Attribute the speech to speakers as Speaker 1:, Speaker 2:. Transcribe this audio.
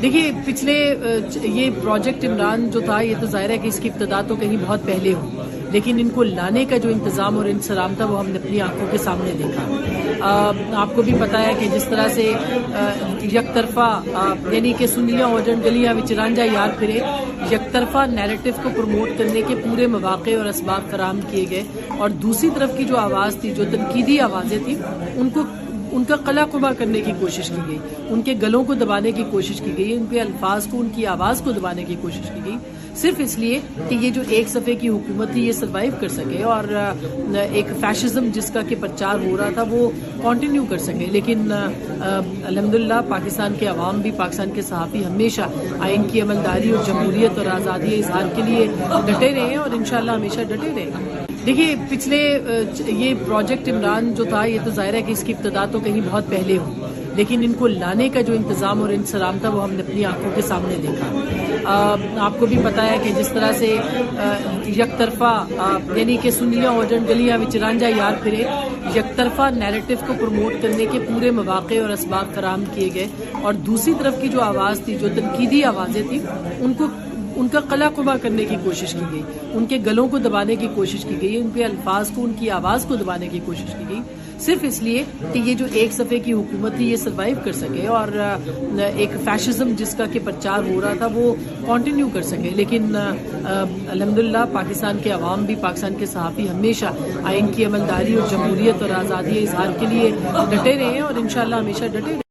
Speaker 1: دیکھیے پچھلے یہ پروجیکٹ عمران جو تھا یہ تو ظاہر ہے کہ اس کی ابتدا تو کہیں بہت پہلے ہو، لیکن ان کو لانے کا جو انتظام اور انصرام تھا وہ ہم نے اپنی آنکھوں کے سامنے دیکھا۔ آپ کو بھی پتا ہے کہ جس طرح سے یک طرفہ یعنی کہ سنیاں اوجن گلیاں وچ رانجھا یار پھرے، یک طرفہ نیریٹو کو پروموٹ کرنے کے پورے مواقع اور اسباب فراہم کیے گئے، اور دوسری طرف کی جو آواز تھی، جو تنقیدی آوازیں تھیں، ان کا قلع قبا کرنے کی کوشش کی گئی، ان کے گلوں کو دبانے کی کوشش کی گئی، ان کے الفاظ کو، ان کی آواز کو دبانے کی کوشش کی گئی، صرف اس لیے کہ یہ جو ایک صفحے کی حکومت تھی یہ سروائیو کر سکے اور ایک فیشزم جس کا کہ پرچار ہو رہا تھا وہ کنٹینیو کر سکے۔ لیکن الحمدللہ پاکستان کے عوام بھی، پاکستان کے صحافی ہمیشہ آئین کی عملداری اور جمہوریت اور آزادی اظہار کے لیے ڈٹے رہے ہیں اور انشاءاللہ ہمیشہ ڈٹے رہے ہیں۔ دیکھیے پچھلے یہ پروجیکٹ عمران جو تھا یہ تو ظاہر ہے کہ اس کی ابتدا تو کہیں بہت پہلے ہو، لیکن ان کو لانے کا جو انتظام اور انصرام تھا وہ ہم نے اپنی آنکھوں کے سامنے دیکھا۔ آپ کو بھی پتا ہے کہ جس طرح سے یک طرفہ یعنی کہ سنیاں اوجن گلیاں وچ رانجھا یار پھرے، یک طرفہ نیریٹو کو پروموٹ کرنے کے پورے مواقع اور اسباب فراہم کیے گئے، اور دوسری طرف کی جو آواز تھی، جو تنقیدی آوازیں تھیں، ان کا قلع قبا کرنے کی کوشش کی گئی، ان کے گلوں کو دبانے کی کوشش کی گئی، ان کے الفاظ کو، ان کی آواز کو دبانے کی کوشش کی گئی، صرف اس لیے کہ یہ جو ایک صفحے کی حکومت تھی یہ سروائیو کر سکے اور ایک فیشزم جس کا کہ پرچار ہو رہا تھا وہ کنٹینیو کر سکے۔ لیکن الحمدللہ پاکستان کے عوام بھی، پاکستان کے صحافی ہمیشہ آئین کی عملداری اور جمہوریت اور آزادی اظہار کے لیے ڈٹے رہے ہیں اور انشاءاللہ ہمیشہ ڈٹے رہے ہیں۔